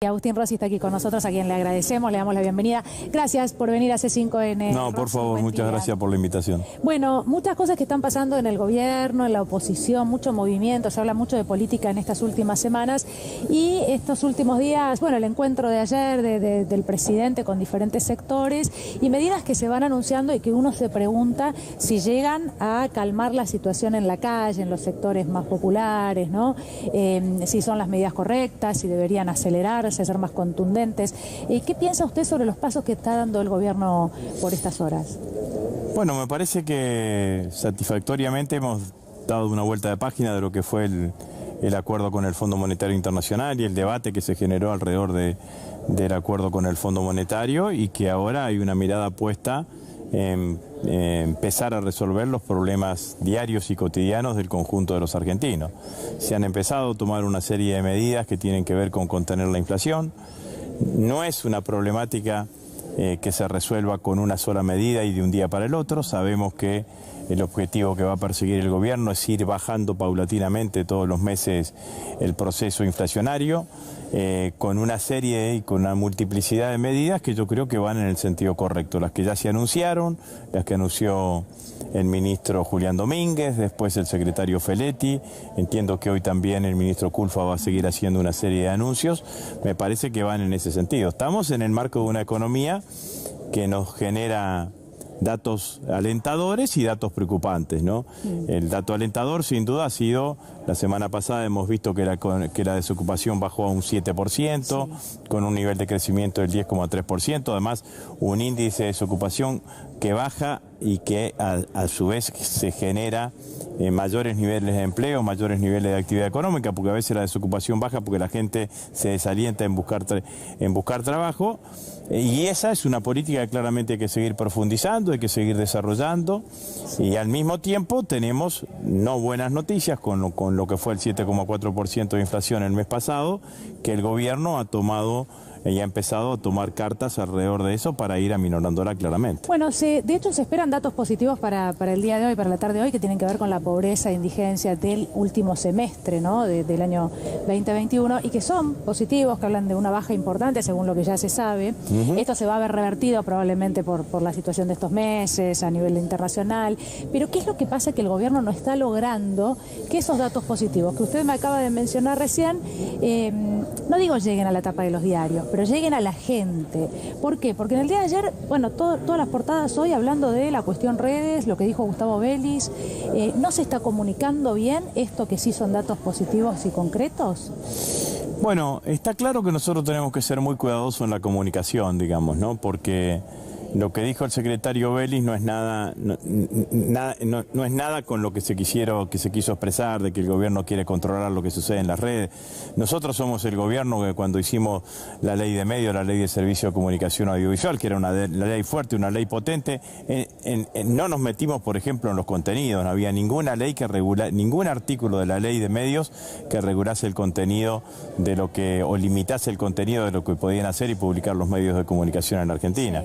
Agustín Rossi está aquí con nosotros, a quien le agradecemos, le damos la bienvenida. Gracias por venir a C5N. No, por favor, muchas gracias por la invitación. Bueno, muchas cosas que están pasando en el gobierno, en la oposición, mucho movimiento, se habla mucho de política en estas últimas semanas y estos últimos días, bueno, el encuentro de ayer del presidente con diferentes sectores y medidas que se van anunciando y que uno se pregunta si llegan a calmar la situación en la calle, en los sectores más populares, ¿no? Si son las medidas correctas, si deberían acelerarse, ser más contundentes. ¿Qué piensa usted sobre los pasos que está dando el gobierno por estas horas? Bueno, me parece que satisfactoriamente hemos dado una vuelta de página de lo que fue el acuerdo con el Fondo Monetario Internacional y el debate que se generó alrededor del acuerdo con el Fondo Monetario, y que ahora hay una mirada puesta en empezar a resolver los problemas diarios y cotidianos del conjunto de los argentinos. Se han empezado a tomar una serie de medidas que tienen que ver con contener la inflación. No es una problemática que se resuelva con una sola medida y de un día para el otro. Sabemos que el objetivo que va a perseguir el gobierno es ir bajando paulatinamente todos los meses el proceso inflacionario, con una serie y con una multiplicidad de medidas que yo creo que van en el sentido correcto. Las que ya se anunciaron, las que anunció el ministro Julián Domínguez, después el secretario Feletti, entiendo que hoy también el ministro Culfas va a seguir haciendo una serie de anuncios, me parece que van en ese sentido. Estamos en el marco de una economía que nos genera datos alentadores y datos preocupantes, ¿no? El dato alentador sin duda ha sido, la semana pasada hemos visto que la desocupación bajó a un 7%, con un nivel de crecimiento del 10,3%, además un índice de desocupación que baja y que a su vez se genera mayores niveles de empleo, mayores niveles de actividad económica, porque a veces la desocupación baja porque la gente se desalienta en buscar trabajo, y esa es una política que claramente hay que seguir profundizando, hay que seguir desarrollando, y al mismo tiempo tenemos no buenas noticias con lo que fue el 7,4% de inflación el mes pasado, que el gobierno ha tomado y ha empezado a tomar cartas alrededor de eso para ir aminorándola claramente. Bueno, de hecho se esperan datos positivos para el día de hoy, para la tarde de hoy, que tienen que ver con la pobreza e indigencia del último semestre, ¿no? del año 2021, y que son positivos, que hablan de una baja importante según lo que ya se sabe. Esto se va a ver revertido probablemente por la situación de estos meses a nivel internacional, pero ¿qué es lo que pasa? Que el gobierno no está logrando que esos datos positivos que usted me acaba de mencionar recién, no digo lleguen a la tapa de los diarios, pero lleguen a la gente. ¿Por qué? Porque en el día de ayer, bueno, todas las portadas hoy hablando de la cuestión redes, lo que dijo Gustavo Vélez, ¿no se está comunicando bien esto que sí son datos positivos y concretos? Bueno, está claro que nosotros tenemos que ser muy cuidadosos en la comunicación, digamos, ¿no? Porque lo que dijo el secretario Vélez no es nada, no es nada con lo que se quiso expresar, de que el gobierno quiere controlar lo que sucede en las redes. Nosotros somos el gobierno que cuando hicimos la ley de medios, la ley de servicio de comunicación audiovisual, que era la ley fuerte, una ley potente, no nos metimos, por ejemplo, en los contenidos. No había ninguna ley que ningún artículo de la ley de medios que regulase el contenido de lo que, o limitase el contenido de lo que podían hacer y publicar los medios de comunicación en la Argentina.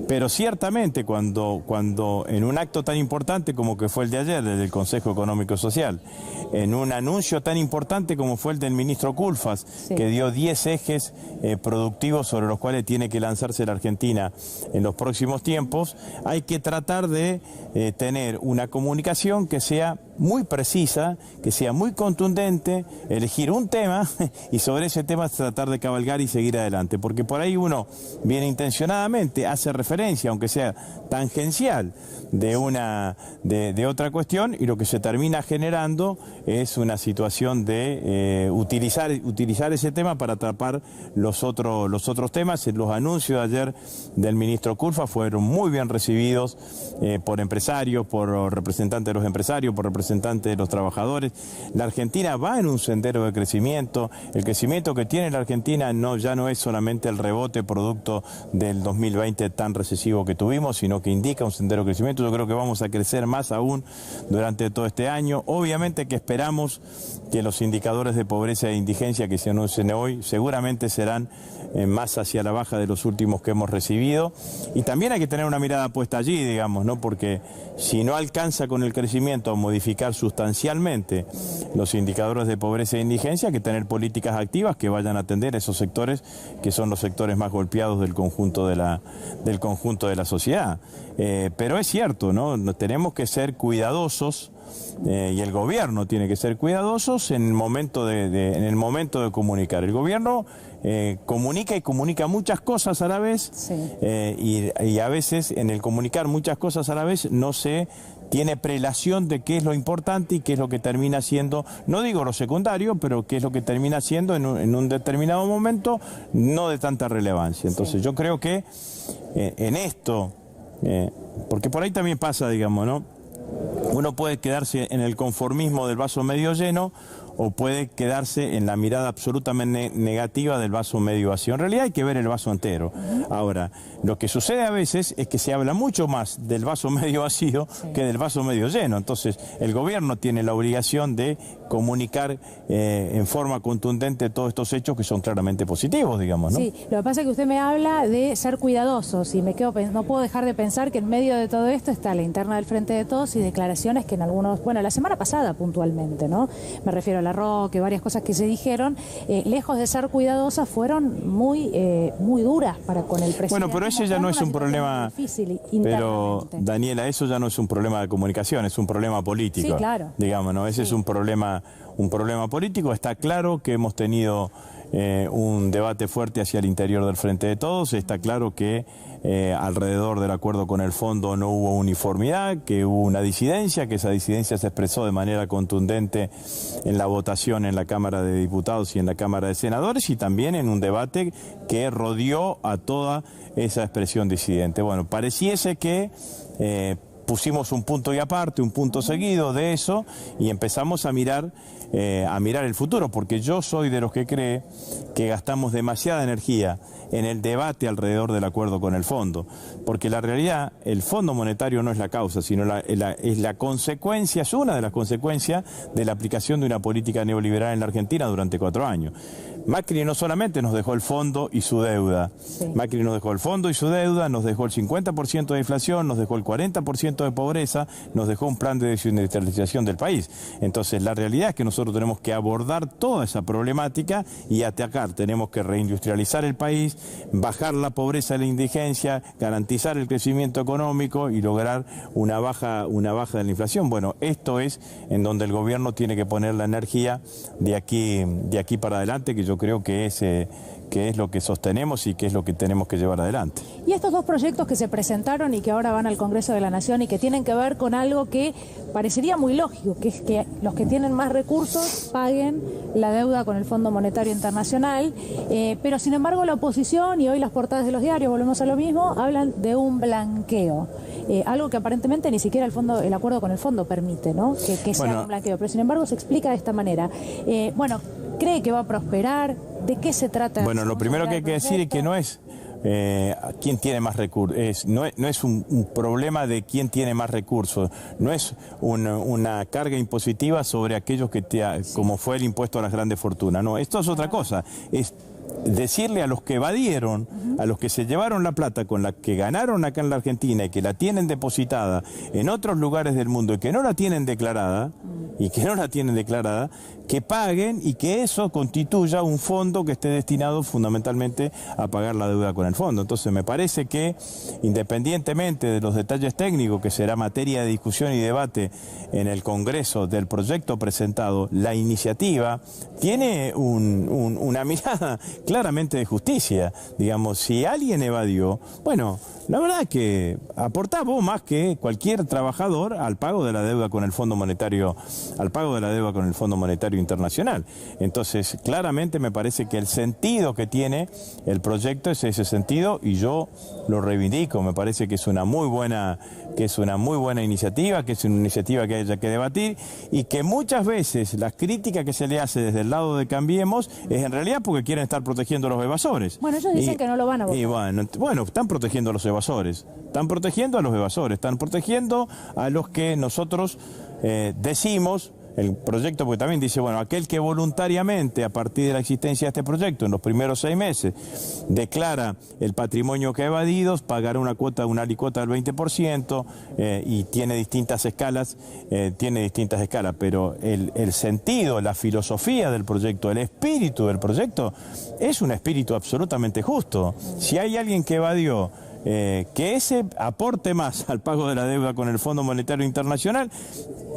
Pero ciertamente cuando en un acto tan importante como que fue el de ayer, desde el Consejo Económico y Social, en un anuncio tan importante como fue el del ministro Culfas, que dio 10 ejes productivos sobre los cuales tiene que lanzarse la Argentina en los próximos tiempos, hay que tratar de tener una comunicación que sea muy precisa, que sea muy contundente, elegir un tema y sobre ese tema tratar de cabalgar y seguir adelante, porque por ahí uno bien intencionadamente hace referencia, aunque sea tangencial, de otra cuestión, y lo que se termina generando es una situación de utilizar ese tema para atrapar los otros temas. Los anuncios de ayer del ministro Culfas fueron muy bien recibidos por empresarios, por representantes de los empresarios, por representantes de los trabajadores. La Argentina va en un sendero de crecimiento. El crecimiento que tiene la Argentina ya no es solamente el rebote producto del 2020 tan recesivo que tuvimos, sino que indica un sendero de crecimiento. Yo creo que vamos a crecer más aún durante todo este año. Obviamente que esperamos que los indicadores de pobreza e indigencia que se anuncien hoy seguramente serán más hacia la baja de los últimos que hemos recibido. Y también hay que tener una mirada puesta allí, digamos, ¿no? Porque si no alcanza con el crecimiento a modificar sustancialmente los indicadores de pobreza e indigencia, hay que tener políticas activas que vayan a atender esos sectores que son los sectores más golpeados del conjunto de la sociedad. Pero es cierto, ¿no? Tenemos que ser cuidadosos. Y el gobierno tiene que ser cuidadosos en el momento de comunicar. El gobierno comunica muchas cosas a la vez, sí. Y a veces en el comunicar muchas cosas a la vez no se tiene prelación de qué es lo importante y qué es lo que termina siendo, no digo lo secundario, pero qué es lo que termina siendo en un determinado momento no de tanta relevancia. Entonces sí. Yo creo que en esto, porque por ahí también pasa, digamos, ¿no? Uno puede quedarse en el conformismo del vaso medio lleno o puede quedarse en la mirada absolutamente negativa del vaso medio vacío. En realidad hay que ver el vaso entero. Ahora, lo que sucede a veces es que se habla mucho más del vaso medio vacío que del vaso medio lleno. Entonces, el gobierno tiene la obligación de comunicar en forma contundente todos estos hechos que son claramente positivos, digamos, ¿no? Sí, lo que pasa es que usted me habla de ser cuidadosos y no puedo dejar de pensar que en medio de todo esto está la interna del Frente de Todos y declaraciones que en algunos, bueno, la semana pasada puntualmente, ¿no? Me refiero a la Roque, varias cosas que se dijeron, lejos de ser cuidadosas, fueron muy duras para con el presidente. Bueno, pero ese ya no es un problema, pero Daniela, eso ya no es un problema de comunicación, es un problema político. Sí, claro. Digamos, ¿no? Ese es un problema político. Está claro que hemos tenido un debate fuerte hacia el interior del Frente de Todos. Está claro que alrededor del acuerdo con el fondo no hubo uniformidad, que hubo una disidencia, que esa disidencia se expresó de manera contundente en la votación en la Cámara de Diputados y en la Cámara de Senadores, y también en un debate que rodeó a toda esa expresión disidente. Bueno, pareciese que pusimos un punto y aparte, un punto seguido de eso, y empezamos a mirar el futuro, porque yo soy de los que cree que gastamos demasiada energía en el debate alrededor del acuerdo con el fondo, porque la realidad, el Fondo Monetario no es la causa, sino es la consecuencia, es una de las consecuencias de la aplicación de una política neoliberal en la Argentina durante 4 años. Macri no solamente nos dejó el fondo y su deuda, Macri nos dejó el fondo y su deuda, nos dejó el 50% de inflación, nos dejó el 40% de pobreza, nos dejó un plan de desindustrialización del país. Entonces, la realidad es que nosotros tenemos que abordar toda esa problemática y atacar. Tenemos que reindustrializar el país, bajar la pobreza y la indigencia, garantizar el crecimiento económico y lograr una baja de la inflación. Bueno, esto es en donde el gobierno tiene que poner la energía de aquí para adelante, que yo creo que es lo que sostenemos y que es lo que tenemos que llevar adelante. Y estos dos proyectos que se presentaron y que ahora van al Congreso de la Nación y que tienen que ver con algo que parecería muy lógico, que es que los que tienen más recursos paguen la deuda con el Fondo Monetario Internacional, pero sin embargo la oposición, y hoy las portadas de los diarios, volvemos a lo mismo, hablan de un blanqueo, algo que aparentemente ni siquiera el acuerdo con el fondo permite, ¿no? Que sea un blanqueo, pero sin embargo se explica de esta manera. ¿Cree que va a prosperar? ¿De qué se trata? Bueno, lo primero que hay que decir es que no es quién tiene más recursos, no es un problema de quién tiene más recursos, no es una carga impositiva sobre aquellos como fue el impuesto a las grandes fortunas, no, esto es otra cosa, es decirle a los que evadieron, a los que se llevaron la plata con la que ganaron acá en la Argentina y que la tienen depositada en otros lugares del mundo y que no la tienen declarada, que paguen y que eso constituya un fondo que esté destinado fundamentalmente a pagar la deuda con el fondo. Entonces me parece que, independientemente de los detalles técnicos, que será materia de discusión y debate en el Congreso del proyecto presentado, la iniciativa tiene una mirada claramente de justicia. Digamos, si alguien evadió, bueno, la verdad es que aportá vos más que cualquier trabajador al pago de la deuda con el Fondo Monetario, Internacional. Entonces, claramente me parece que el sentido que tiene el proyecto es ese sentido y yo lo reivindico. Me parece que es una muy buena iniciativa, que es una iniciativa que haya que debatir y que muchas veces las críticas que se le hace desde el lado de Cambiemos es en realidad porque quieren estar protegiendo a los evasores. Bueno, ellos dicen que no lo van a votar. Y bueno, están protegiendo a los evasores. Están protegiendo a los evasores. Están protegiendo a los que nosotros decimos... El proyecto, porque también dice, bueno, aquel que voluntariamente, a partir de la existencia de este proyecto, en los primeros 6 meses, declara el patrimonio que ha evadido, pagará una alícuota del 20%, y tiene distintas escalas, pero el sentido, la filosofía del proyecto, el espíritu del proyecto, es un espíritu absolutamente justo. Si hay alguien que evadió, que ese aporte más al pago de la deuda con el Fondo Monetario Internacional,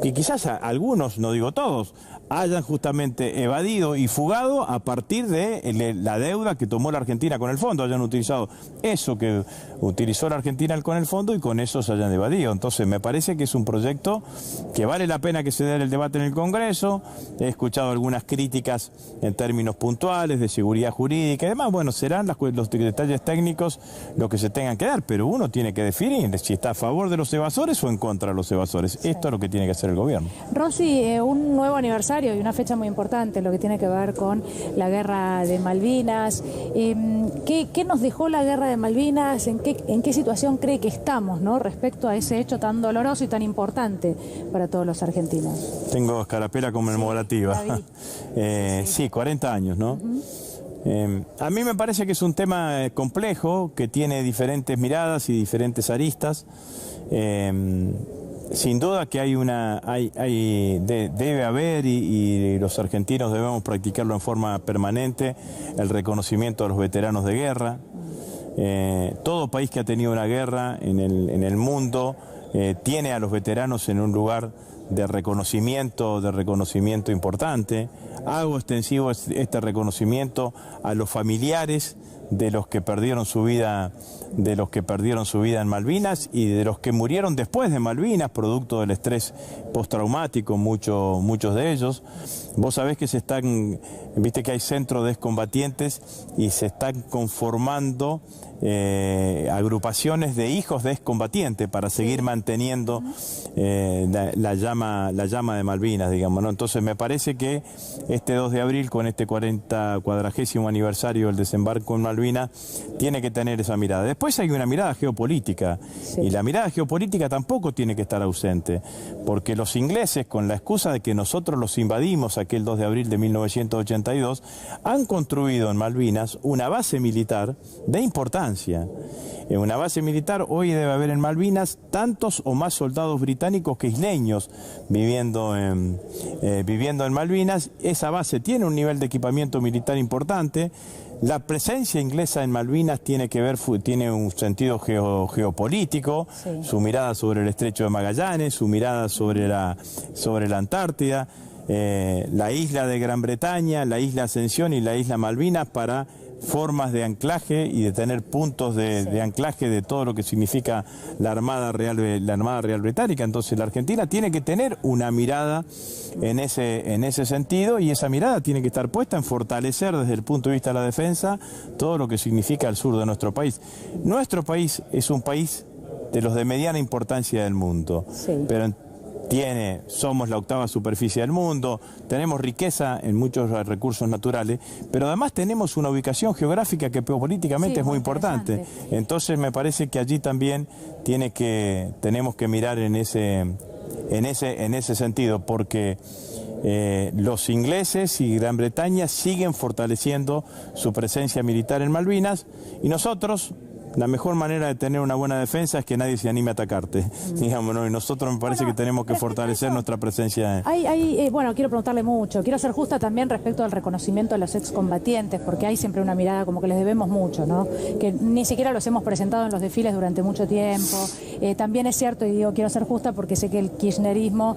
que quizás algunos, no digo todos, hayan justamente evadido y fugado a partir de la deuda que tomó la Argentina con el fondo, hayan utilizado eso que utilizó la Argentina con el fondo y con eso se hayan evadido. Entonces me parece que es un proyecto que vale la pena que se dé el debate en el Congreso. He escuchado algunas críticas en términos puntuales de seguridad jurídica y demás. Bueno, serán los detalles técnicos lo que se tengan que dar, pero uno tiene que definir si está a favor de los evasores o en contra de los evasores. Sí. Esto es lo que tiene que hacer el gobierno. Rosy, un nuevo aniversario y una fecha muy importante, lo que tiene que ver con la guerra de Malvinas. ¿Qué nos dejó la guerra de Malvinas? ¿En qué situación cree que estamos, ¿no?, respecto a ese hecho tan doloroso y tan importante para todos los argentinos? Tengo escarapela conmemorativa. Sí, 40 años, ¿no? A mí me parece que es un tema complejo, que tiene diferentes miradas y diferentes aristas. Sin duda que debe haber y los argentinos debemos practicarlo en forma permanente, el reconocimiento a los veteranos de guerra. Todo país que ha tenido una guerra en el mundo tiene a los veteranos en un lugar de reconocimiento importante. Hago extensivo este reconocimiento a los familiares de los que perdieron su vida en Malvinas y de los que murieron después de Malvinas, producto del estrés postraumático, muchos de ellos. Vos sabés que viste que hay centros de excombatientes y se están conformando agrupaciones de hijos de excombatientes para seguir manteniendo la llama de Malvinas, digamos, ¿no? Entonces me parece que este 2 de abril, con este 40º aniversario del desembarco en Malvinas, tiene que tener esa mirada. Después hay una mirada geopolítica, sí. Y la mirada geopolítica tampoco tiene que estar ausente, porque los ingleses, con la excusa de que nosotros los invadimos aquel 2 de abril de 1982, han construido en Malvinas una base militar de importancia. En una base militar hoy debe haber en Malvinas tantos o más soldados británicos que isleños viviendo en Malvinas. Esa base tiene un nivel de equipamiento militar importante. La presencia inglesa en Malvinas tiene un sentido geopolítico, sí. Su mirada sobre el Estrecho de Magallanes, su mirada sobre la Antártida, la isla de Gran Bretaña, la isla Ascensión y la isla Malvinas para formas de anclaje y de tener puntos de anclaje de todo lo que significa la Armada Real Británica. Entonces la Argentina tiene que tener una mirada en ese sentido, y esa mirada tiene que estar puesta en fortalecer desde el punto de vista de la defensa todo lo que significa el sur de nuestro país. Nuestro país es un país de los de mediana importancia del mundo, sí. Pero somos la 8ª superficie del mundo, tenemos riqueza en muchos recursos naturales, pero además tenemos una ubicación geográfica que políticamente es muy importante. Entonces me parece que allí también tenemos que mirar en ese sentido, porque los ingleses y Gran Bretaña siguen fortaleciendo su presencia militar en Malvinas, y nosotros... La mejor manera de tener una buena defensa es que nadie se anime a atacarte, digamos, ¿no? Y nosotros me parece que tenemos que fortalecer nuestra presencia. Bueno, quiero preguntarle mucho, quiero ser justa también respecto al reconocimiento de los excombatientes, porque hay siempre una mirada como que les debemos mucho, ¿no? Que ni siquiera los hemos presentado en los desfiles durante mucho tiempo. También es cierto, y digo, quiero ser justa porque sé que el kirchnerismo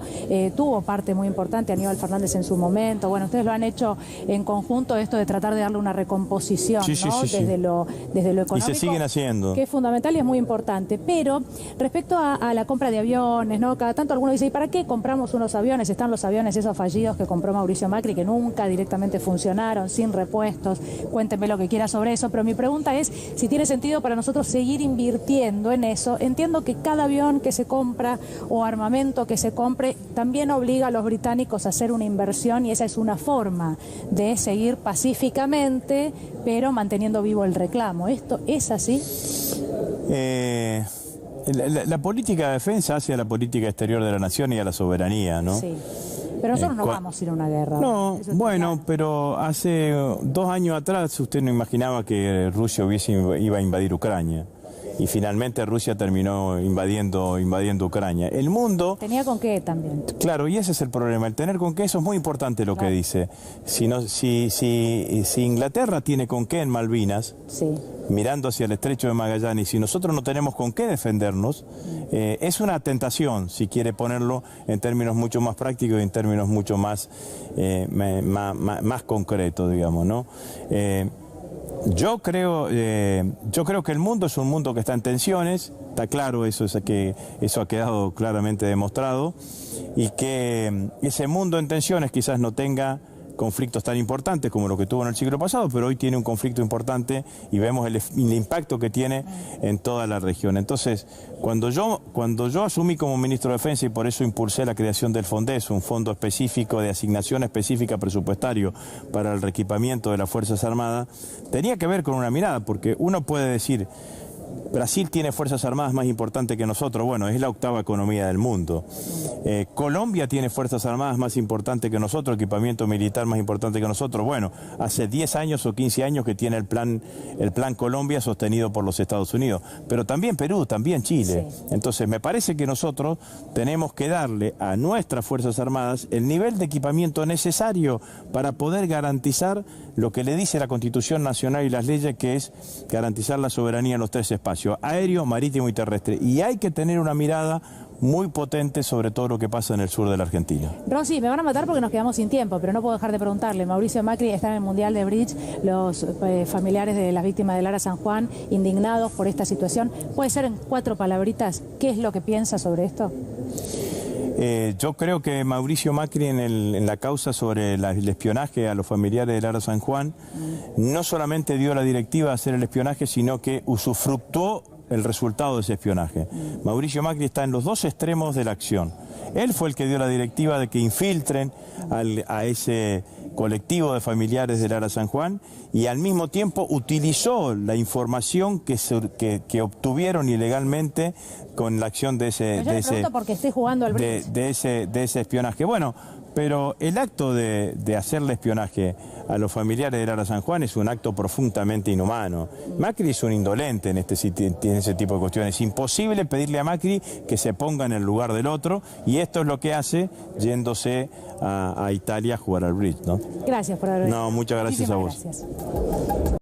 tuvo parte muy importante, Aníbal Fernández en su momento. Bueno, ustedes lo han hecho en conjunto, esto de tratar de darle una recomposición, sí, ¿no? Sí. Desde lo económico. Y se siguen haciendo. construyendo. Que es fundamental y es muy importante. Pero respecto a la compra de aviones, ¿no? Cada tanto alguno dice, ¿y para qué compramos unos aviones? Están los aviones esos fallidos que compró Mauricio Macri, que nunca directamente funcionaron, sin repuestos. Cuénteme lo que quiera sobre eso, pero mi pregunta es si tiene sentido para nosotros seguir invirtiendo en eso. Entiendo que cada avión que se compra o armamento que se compre también obliga a los británicos a hacer una inversión, y esa es una forma de seguir pacíficamente, pero manteniendo vivo el reclamo. ¿Esto es así? La política de defensa hacia la política exterior de la nación y a la soberanía, ¿no? Sí. Pero nosotros no vamos a ir a una guerra. No, bueno, pero hace 2 años atrás usted no imaginaba que Rusia iba a invadir Ucrania. Y finalmente Rusia terminó invadiendo Ucrania. El mundo... Tenía con qué también. Claro, y ese es el problema. El tener con qué, eso es muy importante lo que dice. Si Inglaterra tiene con qué en Malvinas, mirando hacia el estrecho de Magallanes, si nosotros no tenemos con qué defendernos, es una tentación, si quiere ponerlo en términos mucho más prácticos y en términos mucho más concretos, digamos, ¿no? Yo creo que el mundo es un mundo que está en tensiones, está claro, eso ha quedado claramente demostrado, y que ese mundo en tensiones quizás no tenga conflictos tan importantes como lo que tuvo en el siglo pasado, pero hoy tiene un conflicto importante y vemos el impacto que tiene en toda la región. Entonces, cuando yo asumí como ministro de Defensa, y por eso impulsé la creación del FONDES, un fondo específico de asignación específica presupuestario para el reequipamiento de las Fuerzas Armadas, tenía que ver con una mirada, porque uno puede decir, Brasil tiene fuerzas armadas más importantes que nosotros. Bueno, es la 8ª economía del mundo. Colombia tiene fuerzas armadas más importantes que nosotros, equipamiento militar más importante que nosotros. Bueno, hace 10 años o 15 años que tiene el plan Colombia sostenido por los Estados Unidos. Pero también Perú, también Chile. Sí. Entonces, me parece que nosotros tenemos que darle a nuestras fuerzas armadas el nivel de equipamiento necesario para poder garantizar lo que le dice la Constitución Nacional y las leyes, que es garantizar la soberanía en los 3 espacios: aéreo, marítimo y terrestre. Y hay que tener una mirada muy potente sobre todo lo que pasa en el sur de la Argentina. Rosy, me van a matar porque nos quedamos sin tiempo, pero no puedo dejar de preguntarle. Mauricio Macri está en el Mundial de Bridge, los familiares de las víctimas del ARA San Juan indignados por esta situación. ¿Puede ser en 4 palabritas qué es lo que piensa sobre esto? Yo creo que Mauricio Macri en la causa sobre el espionaje a los familiares del ARA San Juan no solamente dio la directiva a hacer el espionaje, sino que usufructuó el resultado de ese espionaje. Mauricio Macri está en los 2 extremos de la acción. Él fue el que dio la directiva de que infiltren a ese colectivo de familiares del ARA San Juan, y al mismo tiempo utilizó la información que obtuvieron ilegalmente con la acción de ese espionaje. Bueno, pero el acto de hacerle espionaje a los familiares del ARA San Juan es un acto profundamente inhumano. Macri es un indolente en ese tipo de cuestiones. Es imposible pedirle a Macri que se ponga en el lugar del otro, y esto es lo que hace yéndose a Italia a jugar al bridge, ¿no? Gracias por haber venido. No, muchas gracias a vos. Gracias.